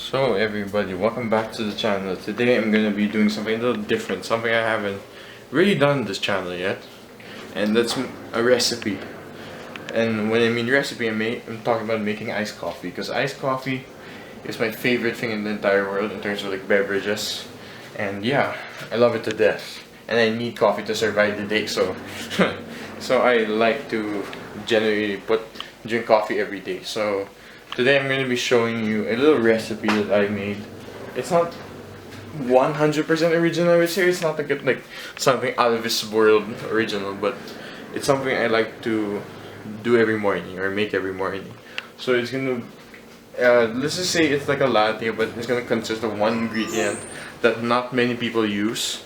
So everybody, welcome back to the channel. Today I'm going to be doing something a little different, something I haven't really done on this channel yet, and that's a recipe. And when I mean recipe, I'm talking about making iced coffee, because iced coffee is my favorite thing in the entire world in terms of like beverages. And yeah, I love it to death, and I need coffee to survive the day, so so I like to generally drink coffee every day. So today I'm going to be showing you a little recipe that I made. It's not 100% original, I would say. It's not like something out of this world original, but it's something I like to do every morning or make every morning. So it's going to, let's just say it's like a latte, but it's going to consist of one ingredient that not many people use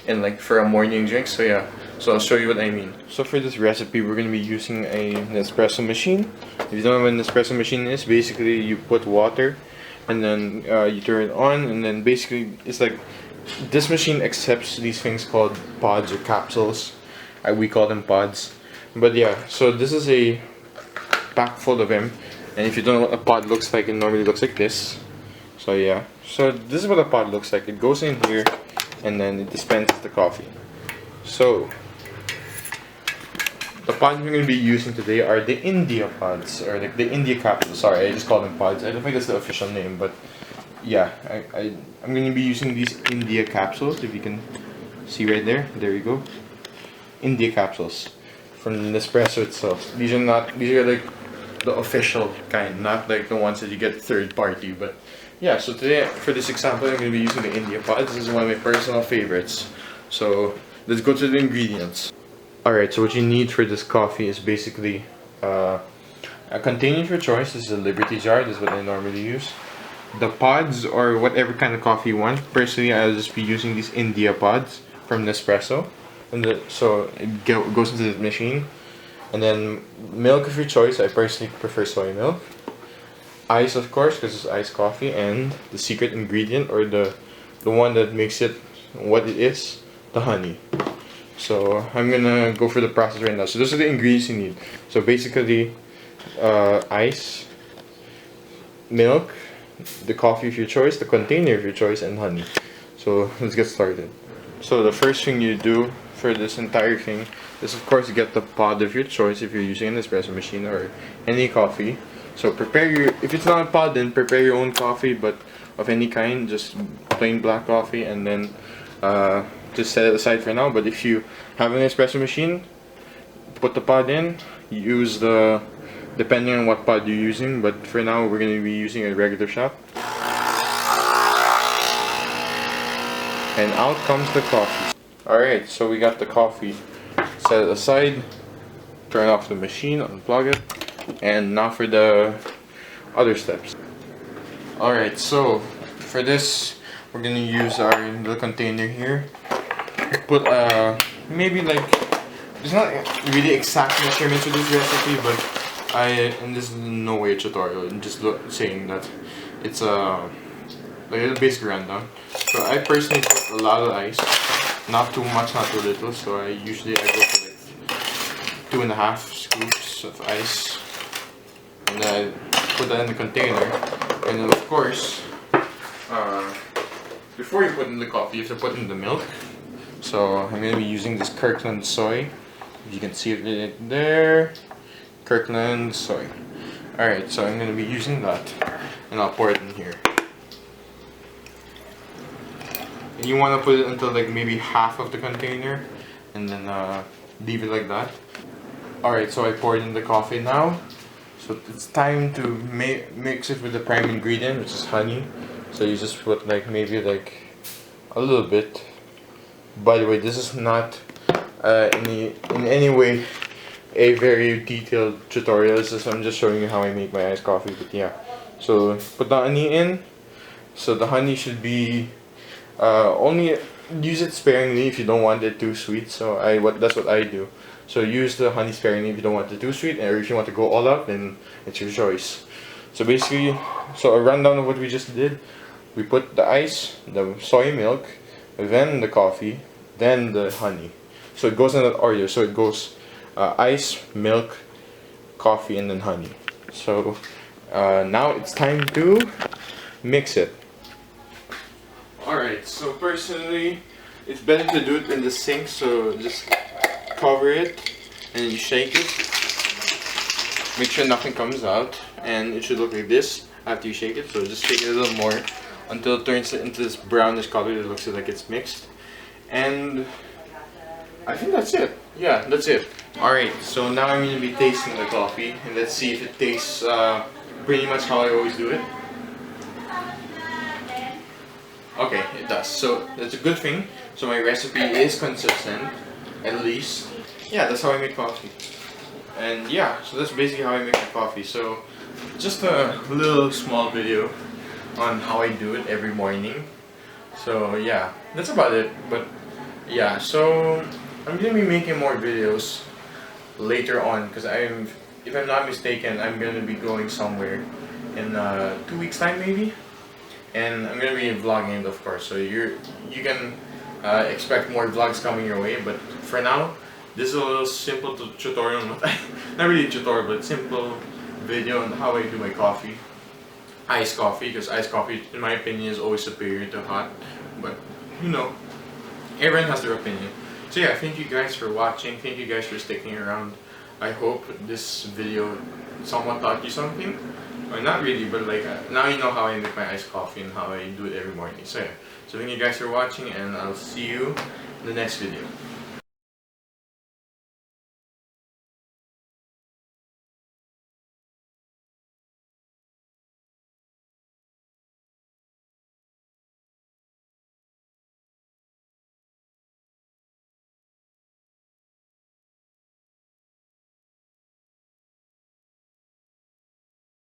and like for a morning drink. So yeah, so I'll show you what I mean. So for this recipe, we're going to be using an espresso machine. If you don't know what an espresso machine is, basically you put water and then you turn it on, and then basically it's like this machine accepts these things called pods or capsules. We call them pods. But yeah, so this is a pack full of them, and if you don't know what a pod looks like, it normally looks like this. So yeah, so this is what a pod looks like. It goes in here and then it dispenses the coffee. So the pods we're going to be using today are the India pods, or like the India capsules. Sorry, I just call them pods. I don't think that's the official name, but yeah, I'm going to be using these India capsules. If you can see right there, there you go. India capsules from Nespresso itself. These are like the official kind, not like the ones that you get third party. But yeah, so today for this example, I'm going to be using the India pods. This is one of my personal favorites. So let's go to the ingredients. Alright, so what you need for this coffee is basically a container of your choice. This is a Liberty jar. This is what I normally use. The pods, or whatever kind of coffee you want. Personally, I'll just be using these India pods from Nespresso. And so it goes into the machine. And then milk of your choice. I personally prefer soy milk. Ice, of course, because it's iced coffee. And the secret ingredient, or the one that makes it what it is, the honey. So I'm gonna go for the process right now. So those are the ingredients you need. So basically, ice, milk, the coffee of your choice, the container of your choice, and honey. So let's get started. So the first thing you do for this entire thing is, of course, get the pod of your choice if you're using an espresso machine or any coffee. So if it's not a pod, then prepare your own coffee, but of any kind, just plain black coffee, and then just set it aside for now. But if you have an espresso machine, put the pod in, use depending on what pod you're using, but for now we're going to be using a regular shot. And out comes the coffee. Alright, so we got the coffee. Set it aside, turn off the machine, unplug it, and now for the other steps. Alright, so for this we're going to use our little container here. Put maybe like, there's not really exact measurements for this recipe, but and this is no way a tutorial, I'm just saying that it's like a basic rundown. So I personally put a lot of ice, not too much, not too little. So I go for like 2.5 scoops of ice, and then I put that in the container. And then of course, before you put in the coffee, you have to put in the milk. So I'm going to be using this Kirkland soy. If you can see it there, Kirkland soy. Alright, so I'm going to be using that, and I'll pour it in here. And you want to put it until like maybe half of the container, and then leave it like that. Alright, so I poured in the coffee now. So it's time to mix it with the prime ingredient, which is honey. So you just put like maybe like a little bit. By the way, this is not in any way a very detailed tutorial. I'm just showing you how I make my iced coffee. But yeah, so put the honey in. So the honey should be only use it sparingly if you don't want it too sweet. So that's what I do. So use the honey sparingly if you don't want it too sweet, or if you want to go all out, then it's your choice. So basically, so a rundown of what we just did: we put the ice, the soy milk, then the coffee, then the honey. So it goes in that order. So it goes ice, milk, coffee, and then honey. So now it's time to mix it. Alright, so personally, it's better to do it in the sink, so just cover it and you shake it. Make sure nothing comes out, and it should look like this after you shake it. So just shake it a little more until it turns into this brownish color that looks like it's mixed. And I think that's it. Yeah, that's it. Alright, so now I'm going to be tasting the coffee, and let's see if it tastes pretty much how I always do it. Okay, it does. So that's a good thing. So my recipe is consistent, at least. Yeah, that's how I make coffee. And yeah, so that's basically how I make my coffee. So just a little small video on how I do it every morning. So yeah, that's about it. But yeah, so I'm gonna be making more videos later on, because if I'm not mistaken, I'm gonna be going somewhere in 2 weeks time maybe. And I'm gonna be vlogging it, of course, so you can expect more vlogs coming your way. But for now, this is a little simple tutorial, not really a tutorial, but simple video on how I do my coffee, iced coffee, because iced coffee, in my opinion, is always superior to hot. But you know, everyone has their opinion. So yeah, thank you guys for watching. Thank you guys for sticking around. I hope this video somewhat taught you something. Well, not really, but like now you know how I make my iced coffee and how I do it every morning. So yeah, so thank you guys for watching, and I'll see you in the next video.